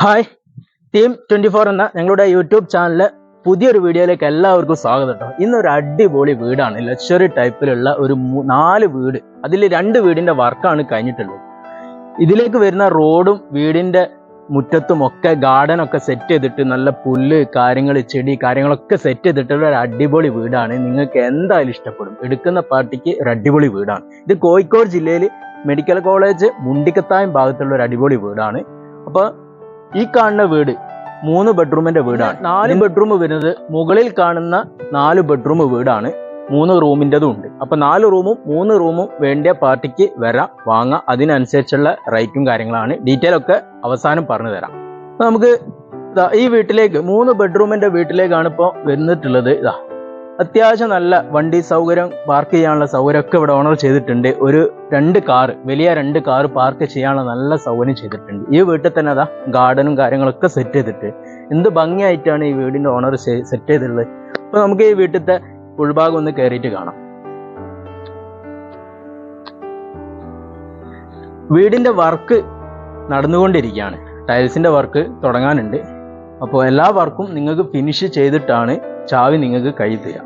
Hi team 24 എന്ന ഞങ്ങളുടെ YouTube ചാനലിലെ പുതിയൊരു വീഡിയോയിലേക്ക് എല്ലാവർക്കും സ്വാഗതം കേട്ടോ. ഇന്നൊരു അടിപൊളി വീടാണ്, ലക്ഷറി ടൈപ്പിലുള്ള ഒരു 4 വീട്, അതിൽ 2 വീടിന്റെ വർക്കാണ് കഴിഞ്ഞിട്ടുള്ളത്. ഇതിലേക്ക് വരുന്ന റോഡും വീടിന്റെ മുറ്റത്തും ഒക്കെ ഗാർഡനൊക്കെ സെറ്റ് ചെയ്തിട്ട് നല്ല പുല്ല് കാര്യങ്ങൾ ചെടി കാര്യങ്ങളൊക്കെ സെറ്റ് ചെയ്തിട്ടുള്ള ഒരു അടിപൊളി വീടാണ്. നിങ്ങൾക്ക് എന്തായാലും ഇഷ്ടപ്പെടും. എടുക്കുന്ന പാർട്ടിക്ക് ഒരു അടിപൊളി വീടാണ്. ഇത് കോഴിക്കോട് ജില്ലയിൽ മെഡിക്കൽ കോളേജ് മുണ്ടിക്കത്തായം ഭാഗത്തുള്ള ഒരു അടിപൊളി വീടാണ്. അപ്പോൾ ഈ കാണുന്ന വീട് 3 ബെഡ്റൂമിന്റെ വീടാണ്. 4 ബെഡ്റൂം വരുന്നത് മുകളിൽ കാണുന്ന 4 ബെഡ്റൂം വീടാണ്. 3 റൂമിൻ്റെതും ഉണ്ട്. അപ്പൊ 4 റൂമും 3 റൂമും വേണ്ടിയ പാർട്ടിക്ക് വരാം, വാങ്ങാം. അതിനനുസരിച്ചുള്ള റേറ്റും കാര്യങ്ങളാണ്. ഡീറ്റെയിൽ ഒക്കെ അവസാനം പറഞ്ഞു തരാം. നമുക്ക് ഈ വീട്ടിലേക്ക് 3 ബെഡ്റൂമിന്റെ വീട്ടിലേക്കാണ് ഇപ്പോൾ വന്നിട്ടുള്ളത്. അത്യാവശ്യം നല്ല വണ്ടി സൗകര്യം, പാർക്ക് ചെയ്യാനുള്ള സൗകര്യം ഒക്കെ ഇവിടെ ഓണർ ചെയ്തിട്ടുണ്ട്. ഒരു 2 കാർ, വലിയ 2 കാർ പാർക്ക് ചെയ്യാനുള്ള നല്ല സൗകര്യം ചെയ്തിട്ടുണ്ട്. ഈ വീട്ടിൽ തന്നെ ഗാർഡനും കാര്യങ്ങളൊക്കെ സെറ്റ് ചെയ്തിട്ട് എന്ത് ഭംഗിയായിട്ടാണ് ഈ വീടിന്റെ ഓണർ സെറ്റ് ചെയ്തിട്ടുള്ളത്. അപ്പൊ നമുക്ക് ഈ വീട്ടിലത്തെ ഉൾഭാഗം ഒന്ന് കയറിയിട്ട് കാണാം. വീടിന്റെ വർക്ക് നടന്നുകൊണ്ടിരിക്കുകയാണ്. ടൈൽസിന്റെ വർക്ക് തുടങ്ങാനുണ്ട്. അപ്പോൾ എല്ലാ വർക്കും നിങ്ങൾക്ക് ഫിനിഷ് ചെയ്തിട്ടാണ് ചാവി നിങ്ങൾക്ക് കയ്യിൽ തരാം.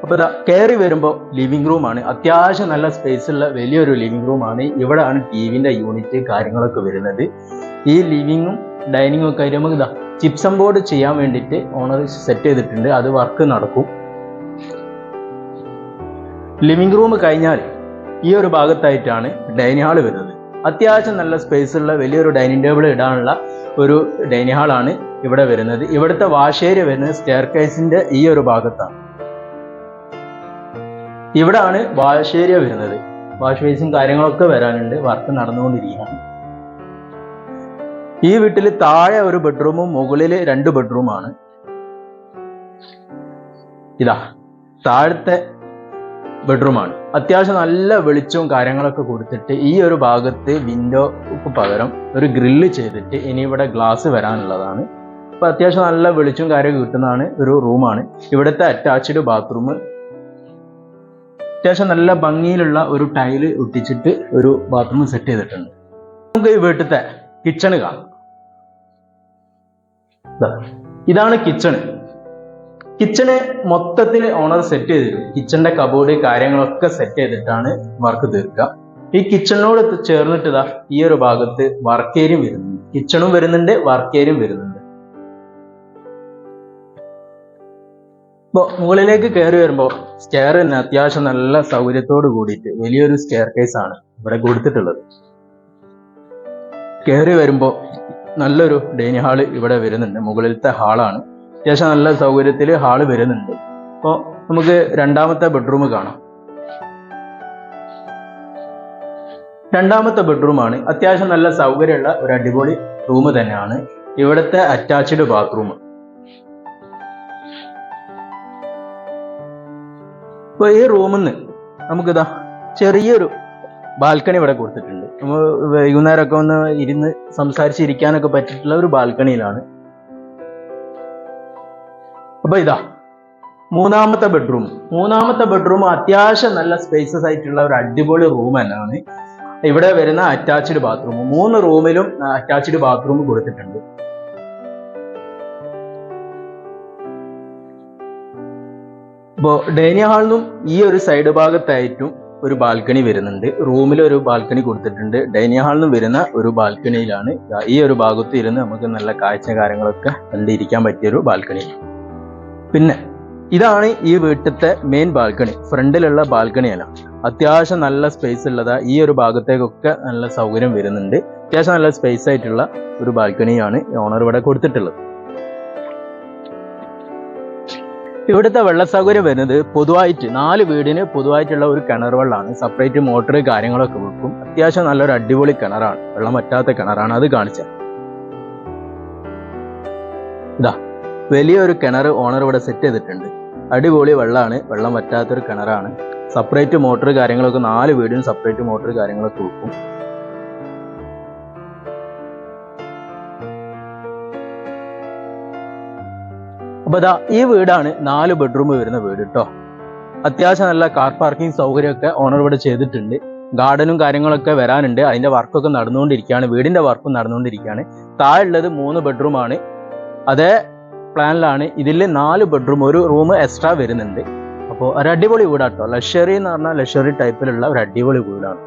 അപ്പോൾ കയറി വരുമ്പോൾ ലിവിംഗ് റൂമാണ്. അത്യാവശ്യം നല്ല സ്പേസ് ഉള്ള വലിയൊരു ലിവിംഗ് റൂമാണ്. ഇവിടെയാണ് ടിവിന്റെ യൂണിറ്റ് കാര്യങ്ങളൊക്കെ വരുന്നത്. ഈ ലിവിങ്ങും ഡൈനിങ്ങും ഒക്കെ ആയിട്ട് നമുക്ക് ചിപ്സം ബോർഡ് ചെയ്യാൻ വേണ്ടിയിട്ട് ഓണർ സെറ്റ് ചെയ്തിട്ടുണ്ട്. അത് വർക്ക് നടക്കും. ലിവിംഗ് റൂം കഴിഞ്ഞാൽ ഈ ഒരു ഭാഗത്തായിട്ടാണ് ഡൈനിങ് ഹാൾ വരുന്നത്. അത്യാവശ്യം നല്ല സ്പേസ് ഉള്ള വലിയൊരു ഡൈനിങ് ടേബിൾ ഇടാനുള്ള ഒരു ഡൈനിങ് ഹാളാണ് ഇവിടെ വരുന്നത്. ഇവിടുത്തെ വാഷ് ഏരിയ വരുന്നത് സ്റ്റെയർ കേസിന്റെ ഈ ഒരു ഭാഗത്താണ്. ഇവിടാണ് വാഷ് ഏരിയ വരുന്നത്. വാഷ് ബേസും കാര്യങ്ങളൊക്കെ വരാനുണ്ട്. വർക്ക് നടന്നുകൊണ്ടിരിക്കുകയാണ്. ഈ വീട്ടിൽ താഴെ ഒരു ബെഡ്റൂമും മുകളിൽ 2 ബെഡ്റൂമാണ്. താഴത്തെ ബെഡ്റൂമാണ്. അത്യാവശ്യം നല്ല വെളിച്ചവും കാര്യങ്ങളൊക്കെ കൊടുത്തിട്ട് ഈ ഒരു ഭാഗത്ത് വിൻഡോക്ക് പകരം ഒരു ഗ്രില്ല് ചെയ്തിട്ട് ഇനി ഇവിടെ ഗ്ലാസ് വരാനുള്ളതാണ്. അപ്പൊ അത്യാവശ്യം നല്ല വെളിച്ചവും കാര്യമൊക്കെ കിട്ടുന്നതാണ് ഒരു റൂമാണ്. ഇവിടുത്തെ അറ്റാച്ച്ഡ് ബാത്റൂം അത്യാവശ്യം നല്ല ഭംഗിയിലുള്ള ഒരു ടൈല് ഒട്ടിച്ചിട്ട് ഒരു ബാത്റൂം സെറ്റ് ചെയ്തിട്ടുണ്ട്. നമുക്ക് ഈ വീട്ടിലത്തെ കിച്ചണ് കാണാം. ഇതാണ് കിച്ചണ്. കിച്ചണ് മൊത്തത്തിൽ ഓണർ സെറ്റ് ചെയ്തിട്ടുണ്ട്. കിച്ചന്റെ കബോർഡ് കാര്യങ്ങളൊക്കെ സെറ്റ് ചെയ്തിട്ടാണ് വർക്ക് തീർക്കുക. ഈ കിച്ചണിനോട് ചേർന്നിട്ട് ഈ ഒരു ഭാഗത്ത് വർക്ക് ഏരിയ വരുന്നുണ്ട്. കിച്ചണും വരുന്നുണ്ട്, വർക്ക് ഏരിയയും വരുന്നുണ്ട്. ഇപ്പോൾ മുകളിലേക്ക് കയറി വരുമ്പോൾ സ്റ്റെയർ തന്നെ അത്യാവശ്യം നല്ല സൗകര്യത്തോട് കൂടിയിട്ട് വലിയൊരു സ്റ്റെയർ കേസ് ആണ് ഇവിടെ കൊടുത്തിട്ടുള്ളത്. കയറി വരുമ്പോൾ നല്ലൊരു ഡൈനിങ് ഹാള് ഇവിടെ വരുന്നുണ്ട്. മുകളിലത്തെ ഹാളാണ്. അത്യാവശ്യം നല്ല സൗകര്യത്തിൽ ഹാള് വരുന്നുണ്ട്. അപ്പോൾ നമുക്ക് 2ാമത്തെ ബെഡ്റൂം കാണാം. 2ാമത്തെ ബെഡ്റൂമാണ്. അത്യാവശ്യം നല്ല സൗകര്യമുള്ള ഒരു അടിപൊളി റൂം തന്നെയാണ്. ഇവിടുത്തെ അറ്റാച്ച്ഡ് ബാത്റൂം. അപ്പോൾ ഈ റൂമിൽ നിന്ന് നമുക്കിതാ ചെറിയൊരു ബാൽക്കണി ഇവിടെ കൊടുത്തിട്ടുണ്ട്. നമ്മൾ വൈകുന്നേരമൊക്കെ ഒന്ന് ഇരുന്ന് സംസാരിച്ചിരിക്കാനൊക്കെ പറ്റിയിട്ടുള്ള ഒരു ബാൽക്കണിയിലാണ്. അപ്പൊ 3ാമത്തെ ബെഡ്റൂം. 3ാമത്തെ ബെഡ്റൂം അത്യാവശ്യം നല്ല സ്പേസസ് ആയിട്ടുള്ള ഒരു അടിപൊളി റൂം തന്നെയാണ്. ഇവിടെ വരുന്ന അറ്റാച്ച്ഡ് ബാത്റൂം. 3 റൂമിലും അറ്റാച്ച്ഡ് ബാത്റൂം കൊടുത്തിട്ടുണ്ട്. ഇപ്പോൾ ഡൈനിങ് ഹാളിനും ഈ ഒരു സൈഡ് ഭാഗത്തായിട്ടും ഒരു ബാൽക്കണി വരുന്നുണ്ട്. റൂമിൽ ഒരു ബാൽക്കണി കൊടുത്തിട്ടുണ്ട്. ഡൈനിങ് ഹാളിനും വരുന്ന ഒരു ബാൽക്കണിയിലാണ് ഈ ഒരു ഭാഗത്ത് ഇരുന്ന് നമുക്ക് നല്ല കാഴ്ച കാര്യങ്ങളൊക്കെ കണ്ടിരിക്കാൻ പറ്റിയൊരു ബാൽക്കണി. പിന്നെ ഇതാണ് ഈ വീട്ടിലത്തെ മെയിൻ ബാൽക്കണി. ഫ്രണ്ടിലുള്ള ബാൽക്കണിയല്ല. അത്യാവശ്യം നല്ല സ്പേസ് ഉള്ളതാ. ഈ ഒരു ഭാഗത്തേക്കൊക്കെ നല്ല സൗകര്യം വരുന്നുണ്ട്. അത്യാവശ്യം നല്ല സ്പേസ് ആയിട്ടുള്ള ഒരു ബാൽക്കണിയാണ് ഓണർ ഇവിടെ കൊടുത്തിട്ടുള്ളത്. ഇവിടുത്തെ വെള്ള സൗകര്യം വരുന്നത് പൊതുവായിട്ട് 4 വീടിന് പൊതുവായിട്ടുള്ള ഒരു കിണർ വെള്ളമാണ്. സെപ്പറേറ്റ് മോട്ടർ കാര്യങ്ങളൊക്കെ വെക്കും. അത്യാവശ്യം നല്ലൊരു അടിപൊളി കിണറാണ്. വെള്ളം വറ്റാത്ത കിണറാണ്. അത് കാണിച്ച വലിയൊരു കിണർ ഓണർ ഇവിടെ സെറ്റ് ചെയ്തിട്ടുണ്ട്. അടിപൊളി വെള്ളമാണ്. വെള്ളം വറ്റാത്തൊരു കിണറാണ്. സെപ്പറേറ്റ് മോട്ടർ കാര്യങ്ങളൊക്കെ 4 വീടിന് സെപ്പറേറ്റ് മോട്ടർ കാര്യങ്ങളൊക്കെ വെക്കും. അപ്പൊ ഈ വീടാണ് 4 ബെഡ്റൂം വരുന്ന വീട് കേട്ടോ. അത്യാവശ്യം നല്ല കാർ പാർക്കിംഗ് സൗകര്യമൊക്കെ ഓണർ ഇവിടെ ചെയ്തിട്ടുണ്ട്. ഗാർഡനും കാര്യങ്ങളൊക്കെ വരാനുണ്ട്. അതിന്റെ വർക്കൊക്കെ നടന്നുകൊണ്ടിരിക്കുകയാണ്. വീടിന്റെ വർക്കും നടന്നുകൊണ്ടിരിക്കുകയാണ്. താഴെയുള്ളത് 3 ബെഡ്റൂമാണ്. അതേ പ്ലാനിലാണ്. ഇതിൽ 4 ബെഡ്റൂം, ഒരു റൂം എക്സ്ട്രാ വരുന്നുണ്ട്. അപ്പോൾ ഒരു അടിപൊളി വീടാട്ടോ. ലക്ഷറി എന്ന് പറഞ്ഞാൽ ലക്ഷറി ടൈപ്പിലുള്ള ഒരു അടിപൊളി വീടാണ്.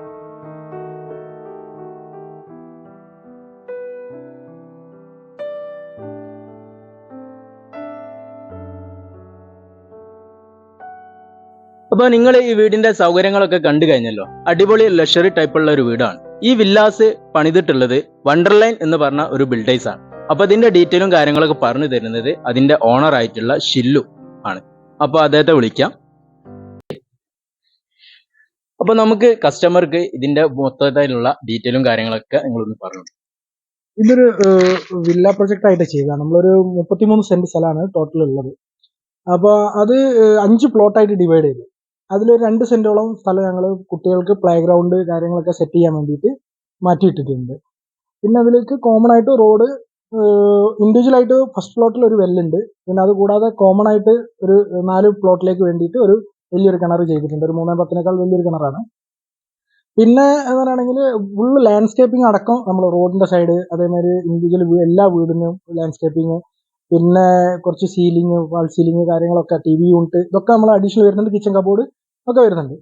അപ്പോൾ നിങ്ങൾ ഈ വീടിന്റെ സൗകര്യങ്ങളൊക്കെ കണ്ടു കഴിഞ്ഞല്ലോ. അടിപൊളി ലക്ഷറി ടൈപ്പുള്ള ഒരു വീടാണ്. ഈ വില്ലാസ് പണിതിട്ടുള്ളത് വണ്ടർലൈൻ എന്ന് പറഞ്ഞ ഒരു ബിൽഡേഴ്സ് ആണ്. അപ്പൊ അതിന്റെ ഡീറ്റെയിലും കാര്യങ്ങളൊക്കെ പറഞ്ഞു തരുന്നത് അതിന്റെ ഓണർ ആയിട്ടുള്ള ഷില്ലു ആണ്. അപ്പൊ അദ്ദേഹത്തെ വിളിക്കാം. അപ്പൊ നമുക്ക് കസ്റ്റമർക്ക് ഇതിന്റെ മൊത്തത്തിലുള്ള ഡീറ്റെയിലും കാര്യങ്ങളൊക്കെ നിങ്ങളൊന്ന് പറഞ്ഞു. ഇതൊരു വില്ല പ്രൊജക്ട് ആയിട്ട് ചെയ്തതാണ്. നമ്മളൊരു 33 സെന്റ് സ്ഥലമാണ് ടോട്ടൽ ഉള്ളത്. അപ്പോൾ അത് 5 പ്ലോട്ടായിട്ട് ഡിവൈഡ് ചെയ്തു. അതിലൊരു 2 സെന്റോളം സ്ഥലം ഞങ്ങൾ കുട്ടികൾക്ക് പ്ലേ ഗ്രൗണ്ട് കാര്യങ്ങളൊക്കെ സെറ്റ് ചെയ്യാൻ വേണ്ടിയിട്ട് മാറ്റിയിട്ടിട്ടുണ്ട്. പിന്നെ അതിലേക്ക് കോമൺ ആയിട്ട് റോഡ്, ഇൻഡിവിജ്വൽ ആയിട്ട് ഫസ്റ്റ് പ്ലോട്ടിൽ ഒരു വെല്ലുണ്ട്. പിന്നെ അത് കൂടാതെ കോമൺ ആയിട്ട് ഒരു 4 പ്ലോട്ടിലേക്ക് വേണ്ടിയിട്ട് ഒരു വലിയൊരു കിണർ ചെയ്തിട്ടുണ്ട്. ഒരു 3-10 വലിയൊരു കിണറാണ്. പിന്നെ എന്ന് പറയുകയാണെങ്കിൽ ഫുള്ള് ലാൻഡ്സ്കേപ്പിംഗ് അടക്കം നമ്മൾ റോഡിന്റെ സൈഡ്, അതേമാതിരി ഇൻഡിവിജ്വൽ എല്ലാ വീടിനും ലാൻഡ്സ്കേപ്പിംഗ്, പിന്നെ കുറച്ച് സീലിംഗ്, വാൾ സീലിംഗ് കാര്യങ്ങളൊക്കെ, TV യൂണിറ്റ്, ഇതൊക്കെ നമ്മൾ അഡീഷണൽ വരുന്നുണ്ട്. കിച്ചൺ കബോർഡ് ഒക്കെ വരുന്നുണ്ട്.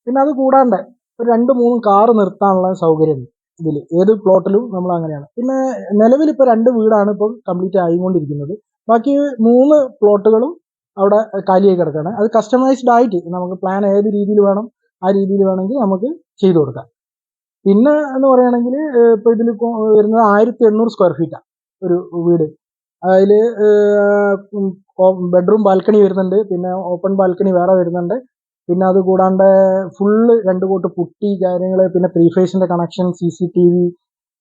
പിന്നെ അത് കൂടാണ്ട് ഒരു 2-3 കാറ് നിർത്താനുള്ള സൗകര്യം ഇതിൽ ഏത് പ്ലോട്ടിലും നമ്മൾ അങ്ങനെയാണ്. പിന്നെ നിലവിൽ ഇപ്പോൾ 2 വീടാണ് ഇപ്പോൾ കംപ്ലീറ്റ് ആയിക്കൊണ്ടിരിക്കുന്നത്. ബാക്കി 3 പ്ലോട്ടുകളും അവിടെ കാലിയായി കിടക്കുകയാണ്. അത് കസ്റ്റമൈസ്ഡ് ആയിട്ട് നമുക്ക് പ്ലാൻ ഏത് രീതിയിൽ വേണം ആ രീതിയിൽ വേണമെങ്കിൽ നമുക്ക് ചെയ്തു കൊടുക്കാം. പിന്നെ എന്ന് പറയുകയാണെങ്കിൽ ഇപ്പോൾ ഇതിൽ വരുന്നത് 1800 സ്ക്വയർ ഫീറ്റാണ് ഒരു വീട്. അതിൽ ബെഡ്റൂം ബാൽക്കണി വരുന്നുണ്ട്. പിന്നെ ഓപ്പൺ ബാൽക്കണി വേറെ വരുന്നുണ്ട്. പിന്നെ അത് കൂടാണ്ട് ഫുള്ള് 2 കോട്ട് പുട്ടി കാര്യങ്ങൾ, പിന്നെ 3 ഫേസിന്റെ കണക്ഷൻ, CCTV,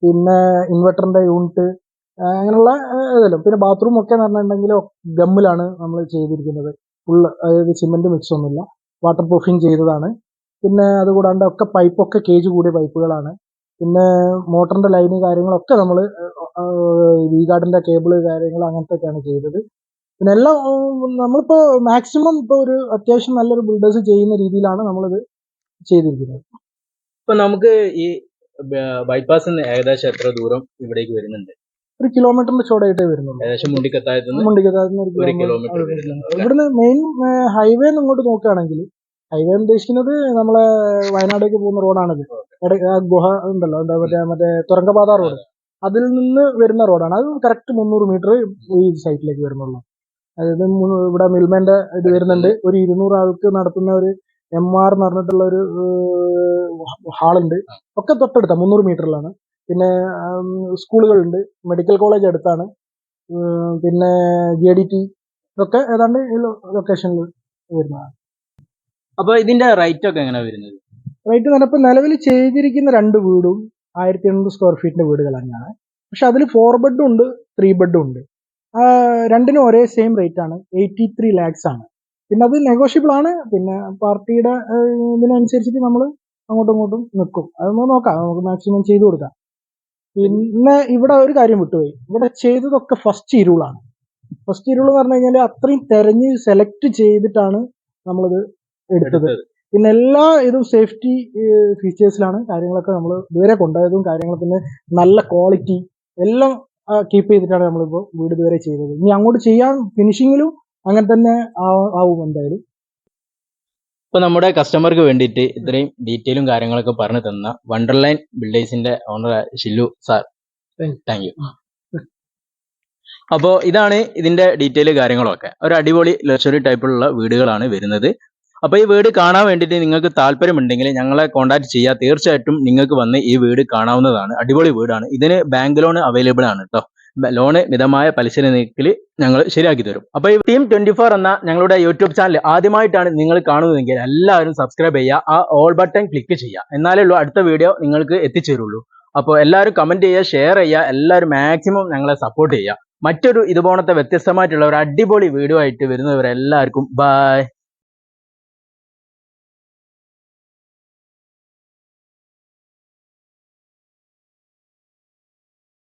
പിന്നെ ഇൻവെർട്ടറിന്റെ യൂണിറ്റ്, അങ്ങനെയുള്ള ഇതെല്ലാം. പിന്നെ ബാത്റൂം ഒക്കെ എന്ന് പറഞ്ഞിട്ടുണ്ടെങ്കിൽ ഗമ്മിലാണ് നമ്മൾ ചെയ്തിരിക്കുന്നത്. ഫുള്ള്, അതായത് സിമെന്റ് മിക്സ് ഒന്നുമില്ല, വാട്ടർ പ്രൂഫിങ് ചെയ്തതാണ്. പിന്നെ അതുകൂടാണ്ട് ഒക്കെ പൈപ്പൊക്കെ കേജ് കൂടിയ പൈപ്പുകളാണ്. പിന്നെ മോട്ടറിന്റെ ലൈന് കാര്യങ്ങളൊക്കെ നമ്മൾ വി ഗാർഡിന്റെ കേബിള് കാര്യങ്ങൾ അങ്ങനത്തെയൊക്കെയാണ് ചെയ്തത്. പിന്നെ എല്ലാം നമ്മളിപ്പോ മാക്സിമം ഇപ്പോൾ ഒരു അത്യാവശ്യം നല്ലൊരു ബിൽഡേഴ്സ് ചെയ്യുന്ന രീതിയിലാണ് നമ്മളിത് ചെയ്തിരിക്കുന്നത്. ഇപ്പൊ നമുക്ക് ഈ ബൈപ്പാസ് ഏകദേശം എത്ര ദൂരം ഇവിടേക്ക് വരുന്നുണ്ട്? 1 കിലോമീറ്ററിന്റെ ചോടായിട്ടേ വരുന്നുള്ളൂ. ഏകദേശം മുണ്ടിക്കത്തായത്തുനിന്ന് 1 കിലോമീറ്റർ. ഇവിടുന്ന് മെയിൻ ഹൈവേ ഇങ്ങോട്ട് നോക്കുകയാണെങ്കിൽ, ഹൈവേ ഉദ്ദേശിക്കുന്നത് നമ്മളെ വയനാടേക്ക് പോകുന്ന റോഡാണിത്. ഗുഹ ഉണ്ടല്ലോ, എന്താ മറ്റേ തുരങ്കപാത റോഡ്, അതിൽ നിന്ന് വരുന്ന റോഡാണ്. അത് കറക്റ്റ് 300 മീറ്റർ ഈ സൈറ്റിലേക്ക് വരുന്നുള്ളൂ. അതായത് ഇവിടെ മിൽമേന്റെ ഇത് വരുന്നുണ്ട്. ഒരു 200 ആൾക്ക് നടത്തുന്ന ഒരു MR എന്ന് പറഞ്ഞിട്ടുള്ള ഒരു ഹാളുണ്ട്. ഒക്കെ തൊട്ടടുത്ത 300 മീറ്ററിലാണ്. പിന്നെ സ്കൂളുകളുണ്ട്, മെഡിക്കൽ കോളേജ് അടുത്താണ്. പിന്നെ JDT, ഇതൊക്കെ ഏതാണ്ട് ഈ ലൊക്കേഷനിൽ വരുന്നതാണ്. അപ്പൊ ഇതിന്റെ റേറ്റ് ഒക്കെ എങ്ങനെയാ വരുന്നത്? റേറ്റ് നിലപ്പോൾ നിലവിൽ ചെയ്തിരിക്കുന്ന 2 വീടും 1800 സ്ക്വയർ ഫീറ്റിന്റെ വീടുകൾ തന്നെയാണ്. പക്ഷെ അതിൽ 4 ബെഡും ഉണ്ട്, 3 ബെഡും ഉണ്ട്. രണ്ടിനും ഒരേ സെയിം റേറ്റ് ആണ്, 83 lakhs ആണ്. പിന്നെ അത് നെഗോഷ്യബിൾ ആണ്. പിന്നെ പാർട്ടിയുടെ ഇതിനനുസരിച്ചിട്ട് നമ്മൾ അങ്ങോട്ടും ഇങ്ങോട്ടും നിൽക്കും. അത് നമുക്ക് നോക്കാം, നമുക്ക് മാക്സിമം ചെയ്തു കൊടുക്കാം. പിന്നെ ഇവിടെ ഒരു കാര്യം വിട്ടുപോയി, ഇവിടെ ചെയ്തതൊക്കെ ഫസ്റ്റ് ഇരുളാണ്. ഫസ്റ്റ് ഇരുൾ എന്ന് പറഞ്ഞു കഴിഞ്ഞാൽ അത്രയും തെരഞ്ഞ് സെലക്ട് ചെയ്തിട്ടാണ് നമ്മളിത് എടുത്തത്. പിന്നെ എല്ലാ ഇതും സേഫ്റ്റി ഫീച്ചേഴ്സിലാണ് കാര്യങ്ങളൊക്കെ നമ്മൾ ഇതുവരെ കൊണ്ടുപോയതും. കാര്യങ്ങൾ പിന്നെ നല്ല ക്വാളിറ്റി എല്ലാം കീപ്പ് ചെയ്തിട്ടാണ് നമ്മളിപ്പോൾ വീട് ഇതുവരെ ചെയ്തത്. ഇനി അങ്ങോട്ട് ചെയ്യാൻ ഫിനിഷിങ്ങിലും അങ്ങനെ തന്നെ ആവും എന്തായാലും. ഇപ്പൊ നമ്മുടെ കസ്റ്റമർക്ക് വേണ്ടിയിട്ട് ഇത്രയും ഡീറ്റെയിലും കാര്യങ്ങളൊക്കെ പറഞ്ഞു തന്ന വണ്ടർലൈൻ ബിൽഡേഴ്സിന്റെ ഓണർ ഷില്ലു സാർ, താങ്ക് യു. അപ്പോൾ ഇതാണ് ഇതിന്റെ ഡീറ്റെയിൽ കാര്യങ്ങളൊക്കെ. ഒരു അടിപൊളി ലക്ഷറി ടൈപ്പിലുള്ള വീടുകളാണ് വരുന്നത്. അപ്പോൾ ഈ വീട് കാണാൻ വേണ്ടിയിട്ട് നിങ്ങൾക്ക് താല്പര്യമുണ്ടെങ്കിൽ ഞങ്ങളെ കോൺടാക്ട് ചെയ്യുക. തീർച്ചയായിട്ടും നിങ്ങൾക്ക് വന്ന് ഈ വീട് കാണാവുന്നതാണ്. അടിപൊളി വീടാണ്. ഇതിന് ബാങ്ക് ലോൺ അവൈലബിൾ ആണ് കേട്ടോ. ലോണ് മിതമായ പലിശ നിരക്കിൽ ഞങ്ങൾ ശരിയാക്കി തരും. അപ്പോൾ ഈ ടീം 24 എന്ന ഞങ്ങളുടെ യൂട്യൂബ് ചാനൽ ആദ്യമായിട്ടാണ് നിങ്ങൾ കാണുന്നതെങ്കിൽ എല്ലാവരും സബ്സ്ക്രൈബ് ചെയ്യുക, ആ ഓൾ ബട്ടൺ ക്ലിക്ക് ചെയ്യുക. എന്നാലേ ഉള്ളൂ അടുത്ത വീഡിയോ നിങ്ങൾക്ക് എത്തിച്ചേരുള്ളൂ. അപ്പോൾ എല്ലാവരും കമന്റ് ചെയ്യുക, ഷെയർ ചെയ്യുക, എല്ലാവരും മാക്സിമം ഞങ്ങളെ സപ്പോർട്ട് ചെയ്യുക. മറ്റൊരു ഇതുപോലത്തെ വ്യത്യസ്തമായിട്ടുള്ള ഒരു അടിപൊളി വീഡിയോ ആയിട്ട് വരുന്നവരെല്ലാവർക്കും ബൈ.